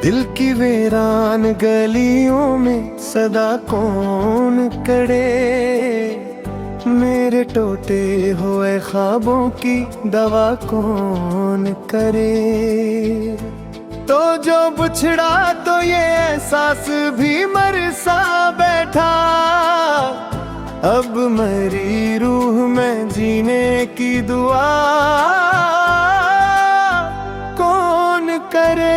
दिल की वीरान गलियों में सदा कौन करे, मेरे टूटे हुए ख्वाबों की दवा कौन करे। तो जो बिछड़ा तो ये एहसास भी मर सा बैठा, अब मरी रूह में जीने की दुआ कौन करे।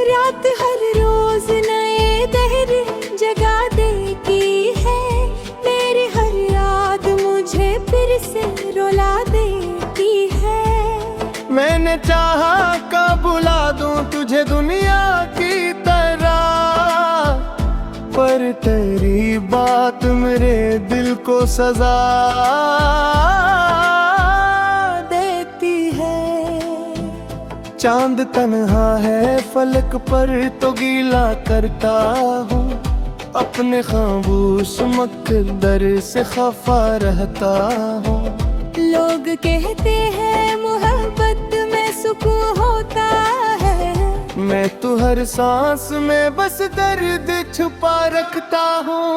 रात हर रोज नए दहर जगा देती है, मेरी हर याद मुझे फिर से रुला देती है। मैंने चाहा कब बुला दूं तुझे दुनिया की तरह, पर तेरी बात मेरे दिल को सजा देती है। चांद तन्हा है फलक पर तो गीला करता हूँ, अपने खामोश मकदर से खफा रहता हूँ। लोग कहते हैं मोहब्बत में सुकून होता है, मैं तो हर सांस में बस दर्द छुपा रखता हूँ।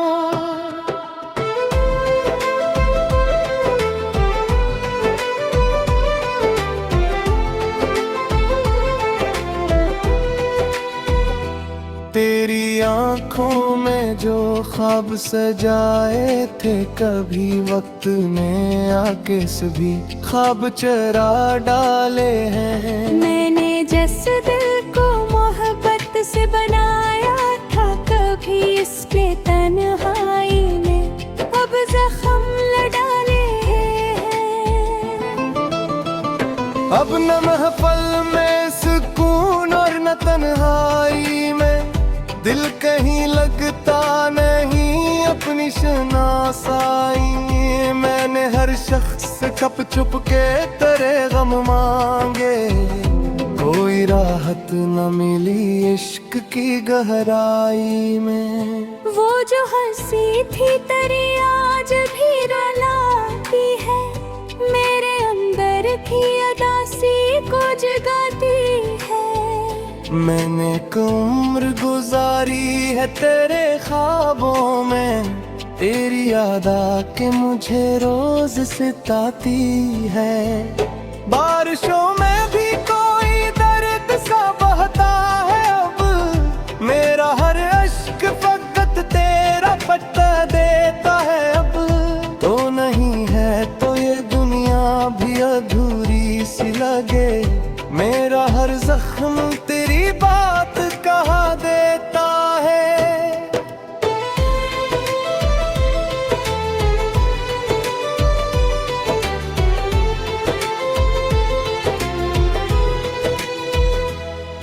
तेरी आँखों में जो ख्वाब सजाए थे, कभी वक्त ने आके सभी ख्वाब चरा डाले हैं। मैंने जिस दिल को मोहब्बत से बनाया था, कभी इस पे तन्हाई में अब जख्म डाले हैं। अब न महफल में सुकून और न तन्हाई में दिल कहीं लगता नहीं अपनी शनासाई। मैंने हर शख्स से छुप छुप के तेरे गम मांगे, कोई राहत न मिली इश्क की गहराई में। वो जो हंसी थी तेरी आज भी रुलाती है, मेरे अंदर की अदासी को जगाती है। मैंने उम्र गुजारी है तेरे ख्वाबों में, तेरी याद आके मुझे रोज सताती है। बारिशों में भी कोई दर्द सा बहता है, अब मेरा हर अश्क फकत तेरा पट्टा देता है। अब तो नहीं है तो ये दुनिया भी अधूरी सी लगे, मेरा हर जख्म तेरी बात कहा देता है।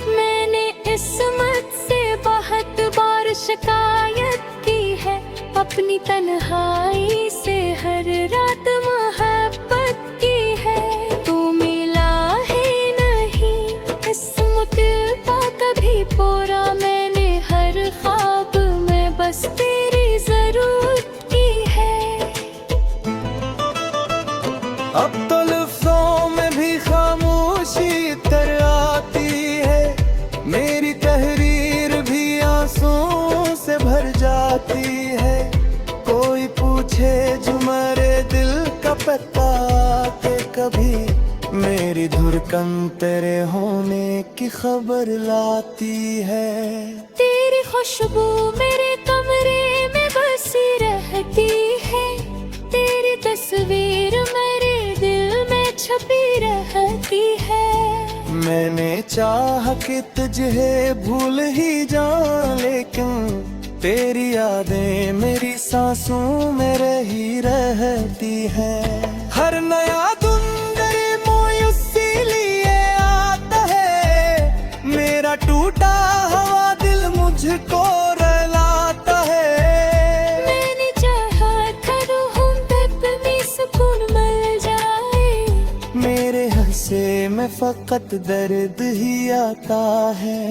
मैंने किस्मत से बहुत बार शिकायत की है, अपनी तन्हाई से हर रात मोहब्बत की है। तू मिला है नहीं किस्मत का कभी पूरा, मैंने हर ख्वाब में बस तेरी जरूरत की है। अब तो लफ्जों में भी खामोशी तर आती है, मेरी तहरीर भी आंसुओं से भर जाती है। कोई पूछे जो मेरे दिल का पता के कभी, मेरी धड़कन तेरे होने की खबर लाती है। तेरी खुशबू मेरे कमरे में बसी रहती है, तेरी तस्वीर मेरे दिल में छपी रहती है। मैंने चाहा कि तुझे भूल ही जाऊं, लेकिन तेरी यादें मेरी सांसों में रही रहती है। हर नया टूटा हुआ दिल मुझको रुलाता है। मैंने चाहा था रूहों में सुकून मिल जाए, मेरे हंसे में फकत दर्द ही आता है।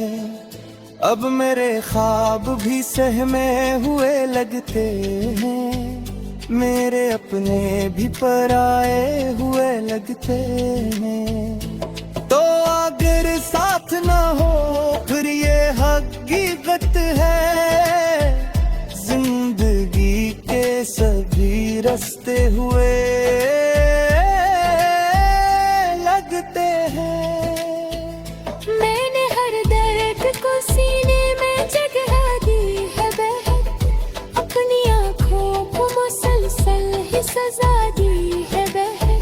अब मेरे ख्वाब भी सहमे हुए लगते हैं, मेरे अपने भी पराए हुए लगते हैं। तो अगर साथ ना हो फिर ये हकीकत है, जिंदगी के सभी रास्ते हुए लगते हैं। मैंने हर दर्द को सीने में जगह दी है बहन, अपनी आँखों को मुसलसल ही सजा दी है बहन।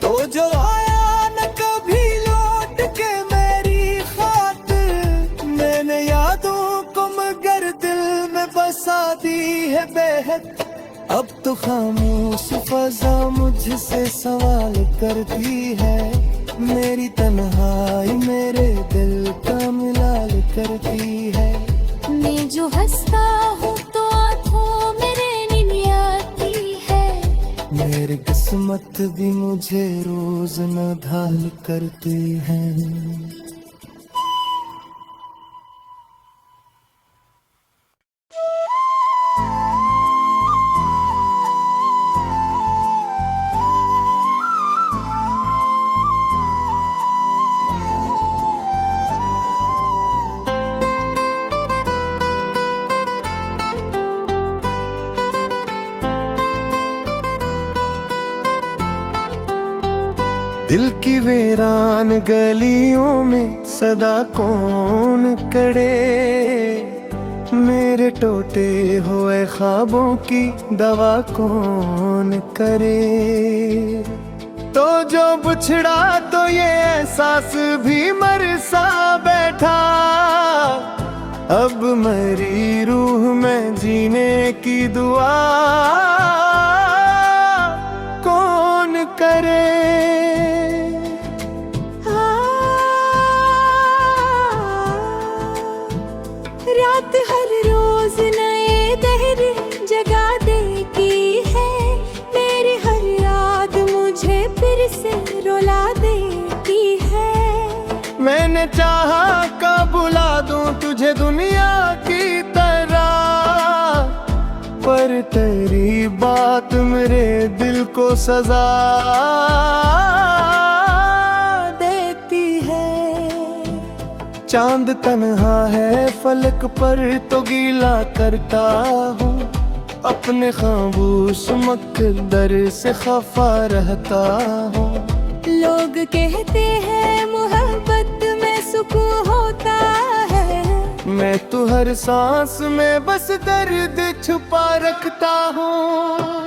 तो जो आया न कभी लौट के मेरी खातिर, मैंने यादों को मगर दिल में बसा दी है बेहद। अब तो खामोश फजा मुझसे सवाल करती है, मेरी तन्हाई मेरे दिल का मिलाल करती है। मैं जो हंसता हूँ तो आँखों मेरे नींद आती है, मेरी किस्मत भी मुझे रोज नधाल करती है। दिल की वीरान गलियों में सदा कौन करे, मेरे टूटे हुए ख्वाबों की दवा कौन करे। तो जो बिछड़ा तो ये एहसास भी मर सा बैठा, अब मरी रूह में जीने की दुआ कौन करे। रात हर रोज नए दहर जगा देती है, मेरी हर याद मुझे फिर से रुला देती है। मैंने चाहा का बुला दूं तुझे दुनिया की तरह, पर तेरी बात मेरे दिल को सजा देती है। चांद तन्हा है फलक पर तो गीला करता हूँ, अपने खामोश मकदर से खफा रहता हूँ। लोग कहते हैं मोहब्बत में सुकून होता है, मैं तो हर सांस में बस दर्द छुपा रखता हूँ।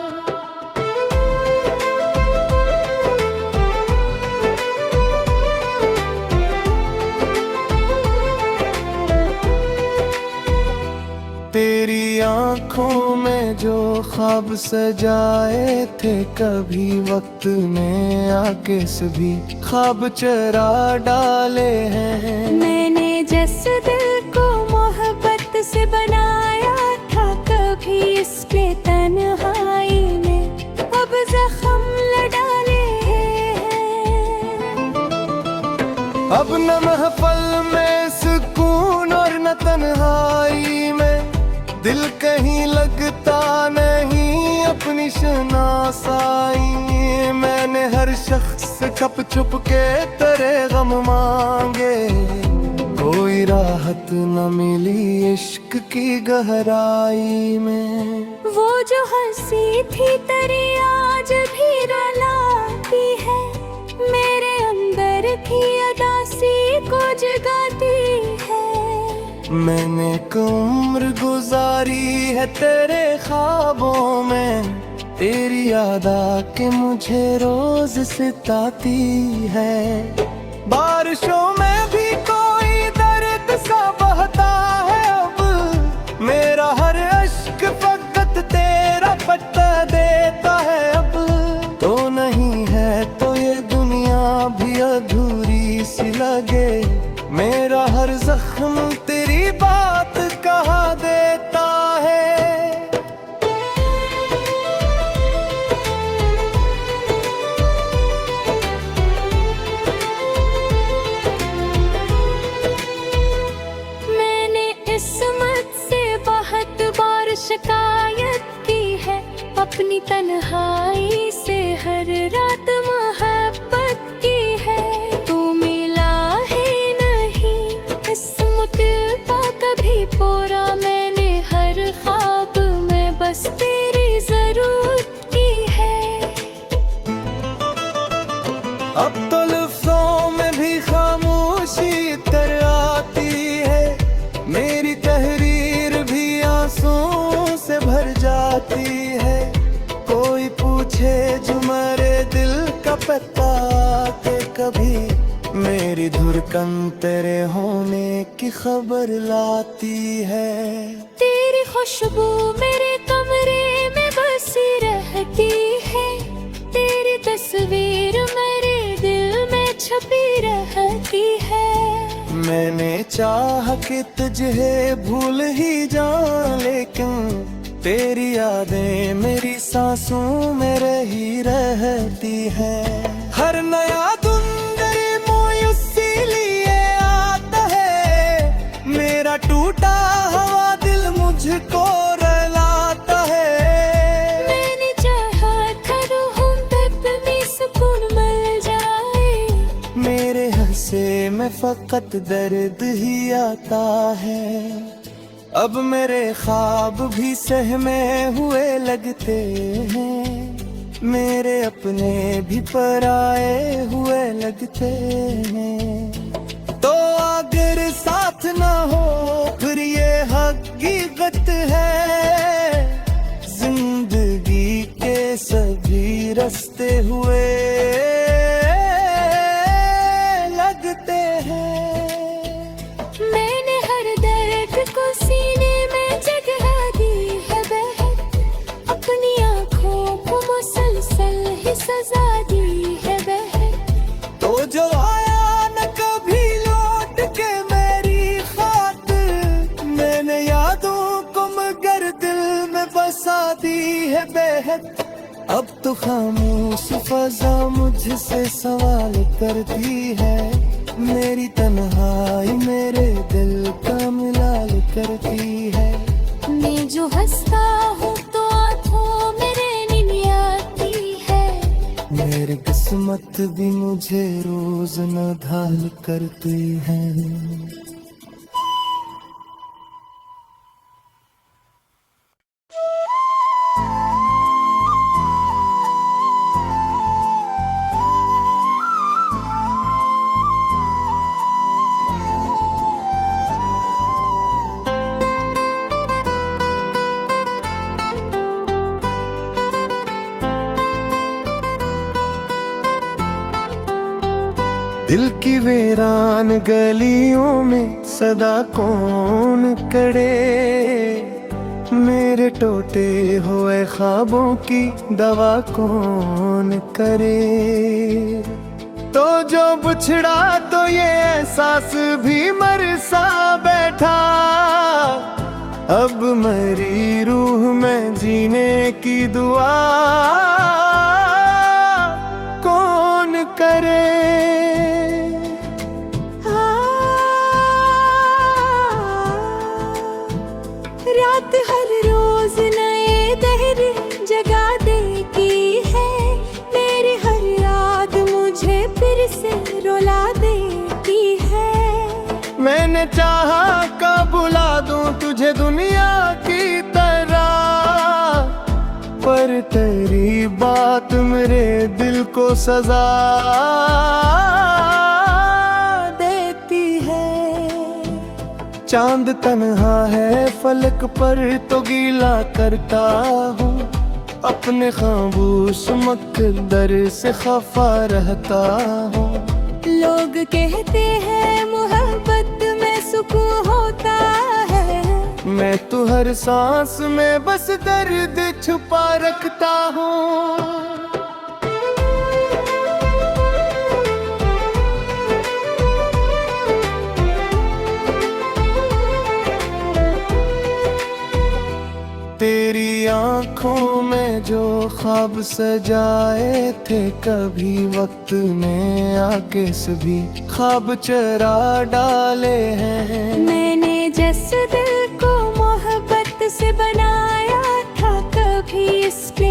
तेरी आँखों में जो ख्वाब सजाए थे, कभी वक्त ने आके सभी ख्वाब चरा डाले हैं। मैंने जिस दिल को मोहब्बत से बनाया था, कभी इसके तन्हाई में अब जख्म लडाले हैं। अब न महफल में सुकून और न तन्हाई में दिल कहीं लगता नहीं अपनी शनासाई। मैंने हर शख्स से छुप छुप के तेरे गम मांगे, कोई राहत न मिली इश्क की गहराई में। वो जो हंसी थी तेरी आज भी रुलाती है, मेरे अंदर की अदासी को जगाती है। मैंने एक उम्र गुजारी है तेरे ख्वाबों में, तेरी याद आके मुझे रोज सताती है। बारिशों में भी कोई दर्द सा बहता है, अब मेरा हर अश्क फकत तेरा पता देता है। अब तो नहीं है तो ये दुनिया भी अधूरी सी लगे, मेरा हर जख्म तेरी बात कहा देता है। मैंने इस्मत से बहुत बार शिकायत की है, अपनी तन्हाई से हर रात मोहब्बत की है। तू मिला है नहीं किस्मत का कभी पूरा, मैंने हर ख्वाब में बस तेरी जरूरत की है। अब तो लफ्ज़ों में भी खामोशी तर आती है, मेरी तहरीर भी आंसुओं से भर जाती है। कोई पूछे जो मेरे दिल का पता के कभी, मेरी धड़कन तेरे होने की खबर लाती है। तेरी खुशबू मेरे कमरे में बसी रहती है, तेरी तस्वीर मेरे दिल में छपी रहती है। मैंने चाहा कि तुझे भूल ही जाऊं, लेकिन तेरी यादें मेरी सांसों में रही रहती है। हर नया मेरा टूटा हुआ दिल मुझको रुलाता है। मैंने चाहा था रूहों पे भी सुकून मिल जाए, मेरे हंसे में फकत दर्द ही आता है। अब मेरे ख्वाब भी सहमे हुए लगते हैं, मेरे अपने भी पराए हुए लगते हैं। तो अगर साथ ना हो फिर ये हकीकत है, जिंदगी के सभी रास्ते हुए लगते हैं। मैंने हर दर्द को सीने में जगह दी है बहक, अपनी आँखों को मुसलसल ही सजा दी है बहक। तो जो आया न कभी लौट के मेरी खातिर, मैंने यादों को मगर दिल में बसा दी है बहक। अब तो खामोश फजा मुझसे सवाल करती है, मेरी तन्हाई मेरे दिल का मिलाल करती है। मैं जो हंसता हूँ तो आँखों मेरे नींद आती है, मेरी किस्मत भी मुझे रोज नधाल करती है। दिल की वीरान गलियों में सदा कौन करे, मेरे टूटे हुए ख्वाबों की दवा कौन करे। तो जो बिछड़ा तो ये एहसास भी मर सा बैठा, अब मरी रूह में जीने की दुआ कौन करे। रात हर रोज नए दहर जगा देती है, मेरी हर याद मुझे फिर से रुला देती है। मैंने चाहा का बुला दूं तुझे दुनिया की तरह, पर तेरी बात मेरे दिल को सजा देती है। चांद तन्हा है फलक पर तो गीला करता हूँ, अपने खामोश मकदर से खफा रहता हूँ। लोग कहते हैं मोहब्बत में सुकून होता है, मैं तो हर सांस में बस दर्द छुपा रखता हूँ। तेरी आँखों में जो ख्वाब सजाए थे, कभी वक्त ने आके सभी ख्वाब चरा डाले हैं। मैंने जिस दिल को मोहब्बत से बनाया था, कभी इस पे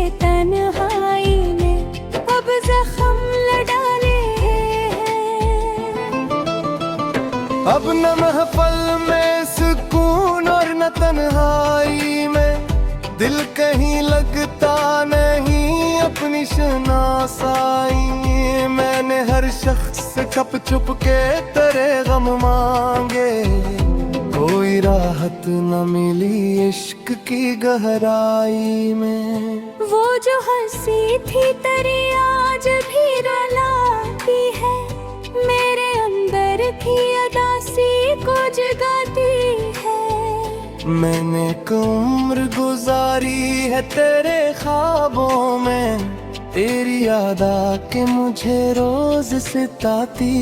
अब न महफल में सुकून और न तन्हाई में, दिल कहीं लगता नहीं अपनी शनासाई। मैंने हर शख्स से छुप छुप के तेरे गम मांगे, कोई राहत न मिली इश्क की गहराई में। वो जो हंसी थी तेरी आज भी रुलाती है, मेरे अंदर की अदासी को जगाती है। मैंने उम्र गुजारी है तेरे ख्वाबों में, तेरी याद आके मुझे रोज सताती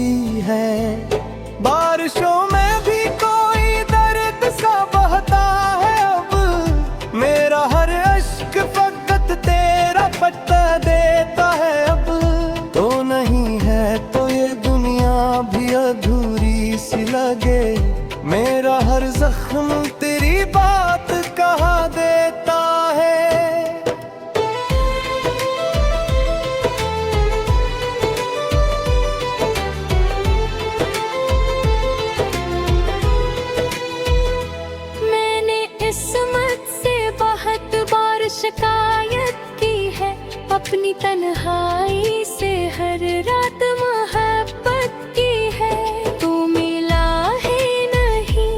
है। बारिशों में भी कोई दर्द सा बहता है अब, मेरा हर अश्क फकत तेरा पट्टा देता है अब। तो नहीं है तो ये दुनिया भी अधूरी सी लगे, मेरा हर जख्म तेरी बात कहा देता है। मैंने इस्मत से बहुत बार शिकायत की है, अपनी तन्हाई से हर रात मोहब्बत की है। तू मिला है नहीं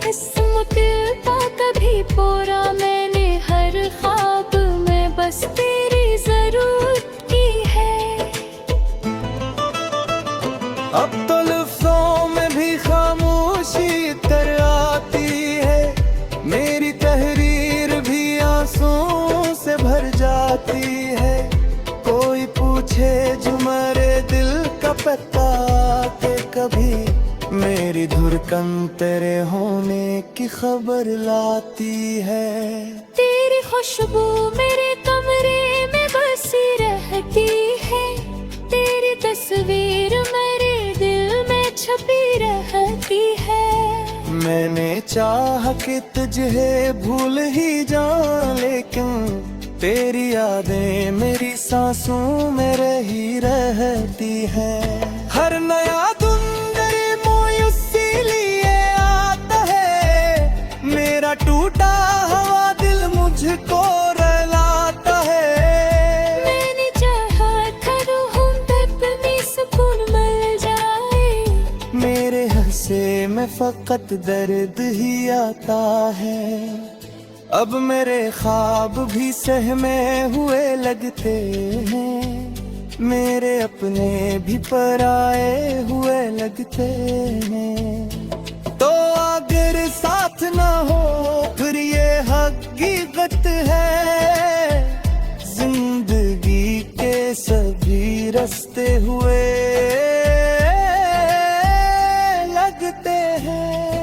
इस मुतलबा कभी पूरा, मैंने हर ख्वाब में बस तेरी जरूरत की है। अब तो लफ्जों में भी खामोशी तर आती है, मेरी तहरीर भी आंसुओं से भर जाती है। कोई पूछे जो मेरे दिल का पता के कभी, मेरी धड़कन तेरे होने की खबर लाती है। तेरी खुशबू मेरे कमरे में बसी रहती है, तेरी तस्वीर मेरे दिल में छपी रहती है। मैंने चाह कि तुझे भूल ही जाऊं, लेकिन तेरी यादें मेरी सांसों में रही रहती है। हर नया टूटा हुआ दिल मुझको रुलाता है। मैंने चाहा था रूहों पे अपनी सुकून मिल जाए, मेरे हंसे में फकत दर्द ही आता है। अब मेरे ख्वाब भी सहमे हुए लगते हैं, मेरे अपने भी पराए हुए लगते हैं। तो अगर साथ ना हो फिर ये हकीकत है, जिंदगी के सभी रास्ते हुए लगते हैं।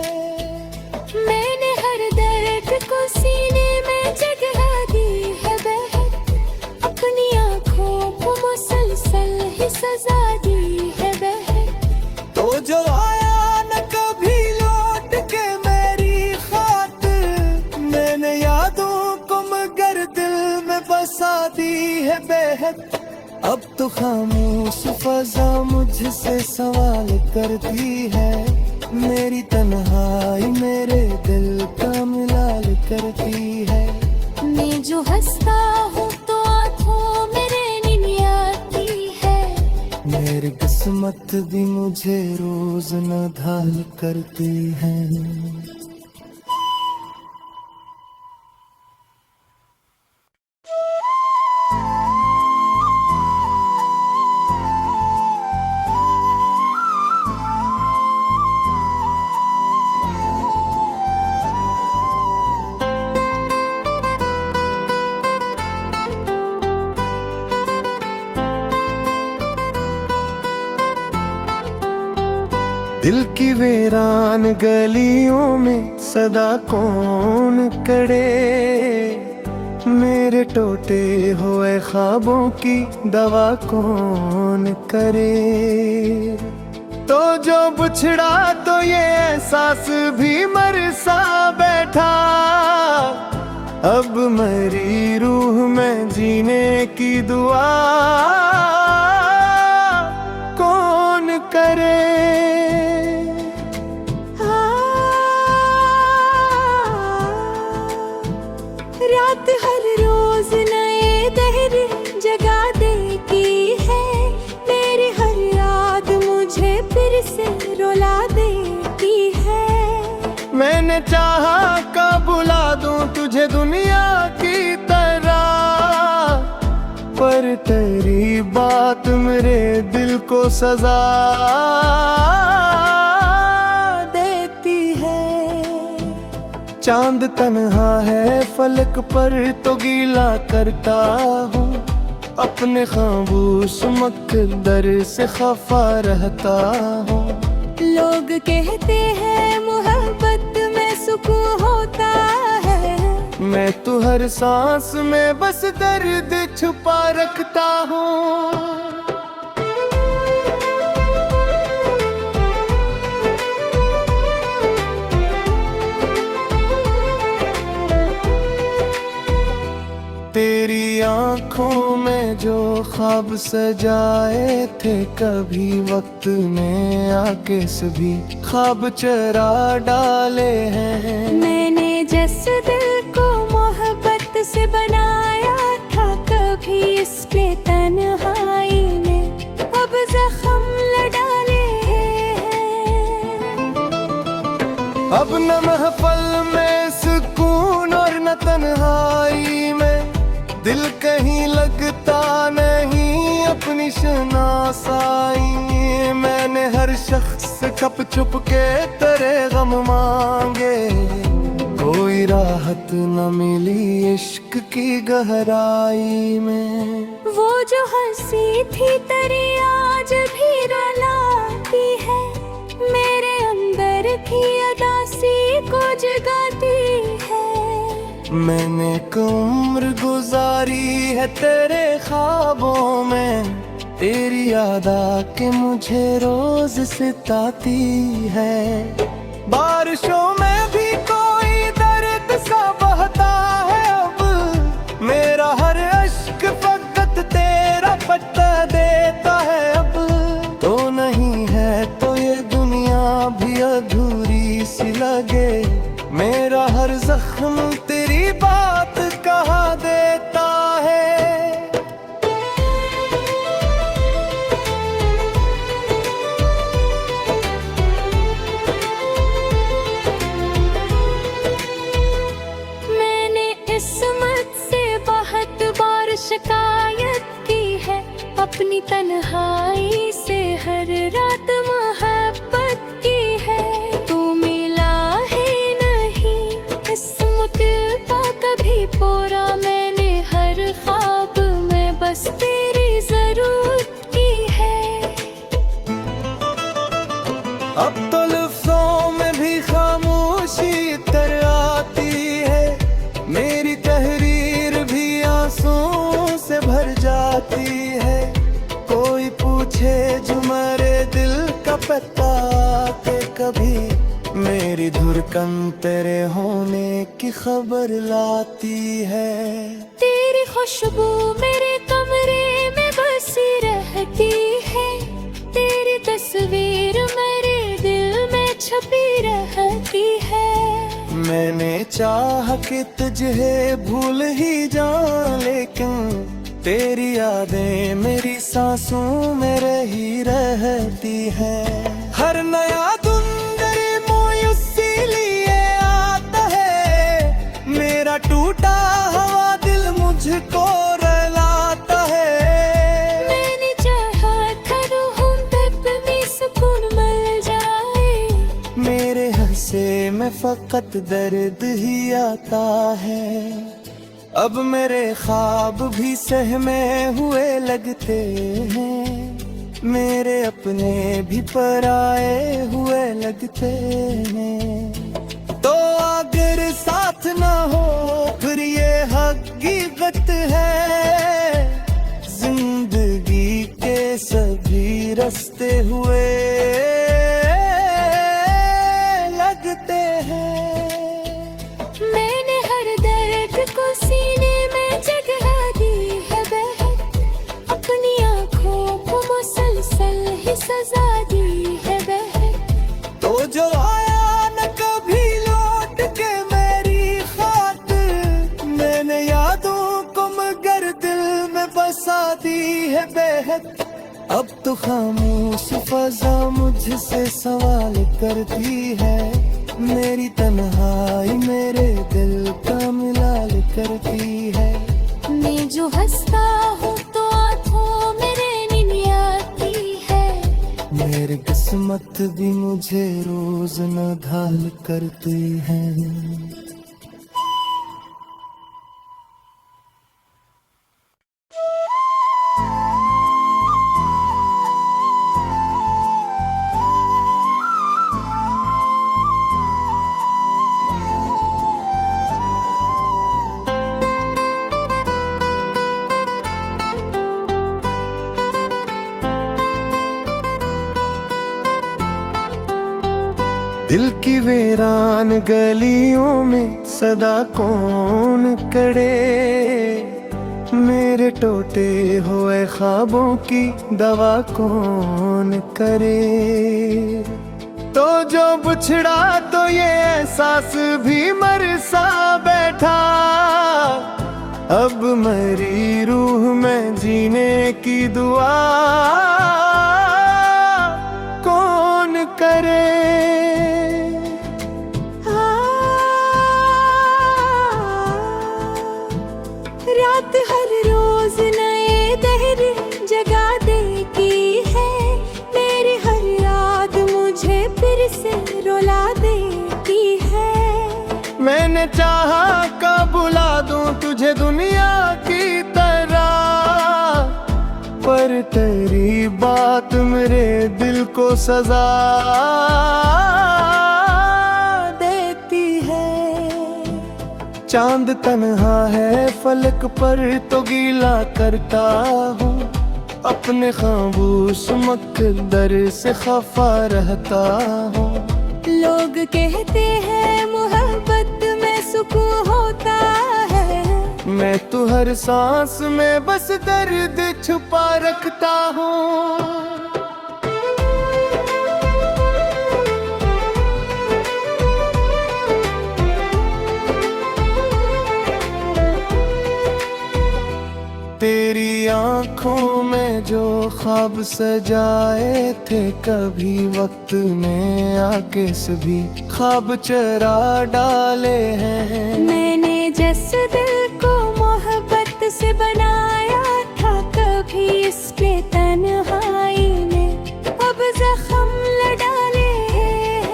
मैंने हर दर्द को सीने में जगह दी है बेहद, अपनी आँखों को मुसलसल ही सजा दी है बेहद। तो जो आया न कभी लौट के मेरी खातिर, मैंने यादों को मगर दिल में बसा दी है बेहद। अब तो खामोश फजा मुझसे सवाल करती है, मेरी तन्हाई मेरे दिल का मिलाल करती है। मैं जो हंसता हूँ तो आँखों मेरे नींद आती है, मेरी किस्मत भी मुझे रोज नधाल करती है। दिल की वीरान गलियों में सदा कौन करे, मेरे टूटे हुए ख्वाबों की दवा कौन करे। तो जो बिछड़ा तो ये एहसास भी मर सा बैठा, अब मरी रूह में जीने की दुआ कौन करे। रात हर रोज नए दहर जगा देती है। मेरी हर याद मुझे फिर से रुला देती है। मैंने चाहा का बुला दूं तुझे दुनिया की तरह, पर तेरी बात मेरे दिल को सजा देती है। चांद तन्हा है फलक पर तो गीला करता हूँ, अपने खामोश मकदर से खफा रहता हूँ। लोग कहते हैं मोहब्बत में सुकून होता है, मैं तो हर सांस में बस दर्द छुपा रखता हूँ। तेरी आंखों में जो ख्वाब सजाए थे, कभी वक्त ने आके सभी ख्वाब चरा डाले हैं। मैंने जिस दिल को मोहब्बत से बनाया था, कभी इस पे तन्हाई में अब जख्म डाले हैं। अब न महफल में सुकून और न तन्हाई में दिल कहीं लगता नहीं अपनी शनासाई। मैंने हर शख्स से छुप छुप के तेरे गम मांगे, कोई राहत न मिली इश्क की गहराई में। वो जो हंसी थी तेरी आज भी रुलाती है, मेरे अंदर की अदासी को जगाती है। मैंने उम्र गुजारी है तेरे ख्वाबों में, तेरी याद आके मुझे रोज सताती है। बारिशों में भी कोई दर्द सा बहता है, अब मेरा हर अश्क फकत तेरा पट्टा देता है। अब तो नहीं है तो ये दुनिया भी अधूरी सी लगे, मेरा हर जख्म तेरी बात कहा देता है। मैंने किस्मत से बहुत बार शिकायत की है, अपनी तन्हाई से हर रात मोहब्बत की है। तू मिला है नहीं किस्मत का कभी पूरा, मैंने हर ख्वाब में बस तेरी जरूरत की है। अब तो लफ्ज़ों में भी खामोशी तर आती है, मेरी तहरीर भी आंसुओं से भर जाती है। कोई पूछे जो मेरे दिल का पता के कभी, मेरी धड़कन तेरे होने की खबर लाती है। तेरी खुशबू मेरे कमरे में बसी रहती है, तेरी तस्वीर मेरे दिल में छपी रहती है। मैंने चाह कि तुझे भूल ही जाऊं, लेकिन तेरी यादें मेरी सांसों में रही रहती है। हर नया टूटा हुआ दिल मुझको रुलाता है। मैंने चाहा था रूहों तक में सुकून मिल जाए, मेरे हंसे में फकत दर्द ही आता है। अब मेरे ख्वाब भी सहमे हुए लगते हैं, मेरे अपने भी पराए हुए लगते हैं। तो अगर साथ ना हो फिर ये हकीकत है, जिंदगी के सभी रास्ते हुए लगते हैं। मैंने हर दर्द को सीने में जगह दी है बहक, अपनी आँखों को मुसलसल ही सजा दी है बहक। तो जो आया न कभी लौट के मेरी खातिर, मैंने बेहद। अब तो खामोश फजा मुझसे सवाल करती है, मेरी तन्हाई मेरे दिल का मिलाल करती है। मैं जो हंसता हूँ तो आँखों मेरे नींद आती है, मेरी किस्मत भी मुझे रोज नधाल करती है। दिल की वीरान गलियों में सदा कौन करे, मेरे टूटे हुए ख्वाबों की दवा कौन करे। तो जो बिछड़ा तो ये एहसास भी मर सा बैठा, अब मरी रूह में जीने की दुआ कौन करे। रात हर रोज नए दहर जगा देती है, मेरी हर याद मुझे फिर से रुला देती है। मैंने चाहा का बुला दूं तुझे दुनिया की तरह, पर तेरी बात मेरे दिल को सजा देती है। चांद तन्हा है फलक पर तो गीला करता हूँ, अपने खामोश मकदर से खफा रहता हूँ। लोग कहते हैं मोहब्बत में सुकून होता है, मैं तो हर सांस में बस दर्द छुपा रखता हूँ। तेरी आँखों में जो ख्वाब सजाए थे, कभी वक्त ने आके सभी ख्वाब चरा डाले हैं। मैंने जिस दिल को मोहब्बत से बनाया था, कभी इसके तन्हाई में अब जख्म डाले हैं।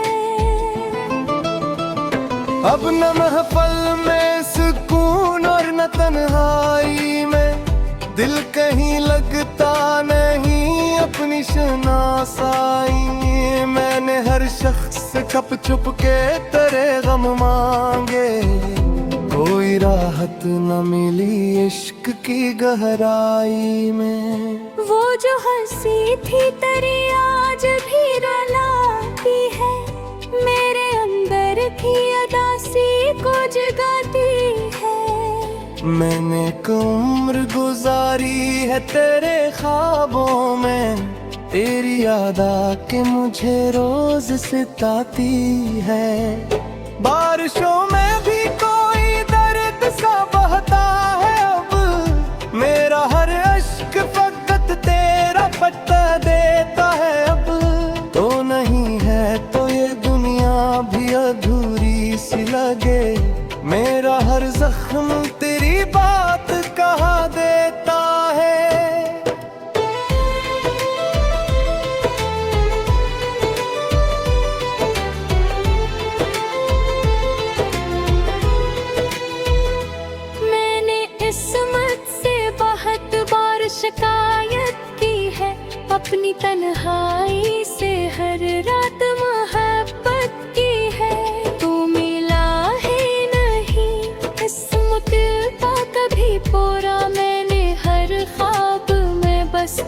अब न महफल में सुकून और न तन्हाई में दिल कहीं लगता नहीं अपनी शनासाई। मैंने हर शख्स से छुप छुप के तेरे गम मांगे, कोई राहत न मिली इश्क की गहराई में। वो जो हंसी थी तेरी आज भी रुलाती है, मेरे अंदर की अदासी को जगाती है। मैंने एक उम्र गुजारी है तेरे ख्वाबों में, तेरी याद आके मुझे रोज सताती है। बारिशों में भी कोई दर्द सा बहता है, अब मेरा हर अश्क फकत तेरा पता देता है। अब तो नहीं है तो ये दुनिया भी अधूरी सी लगे, मेरा हर जख्म तेरी बात कहा देता है। मैंने इस्मत से बहुत बार शिकायत की है, अपनी तन्हाई से हर रात मोहब्बत की है। तू मिला है नहीं किस्मत का कभी पूरा, मैंने हर ख्वाब में बस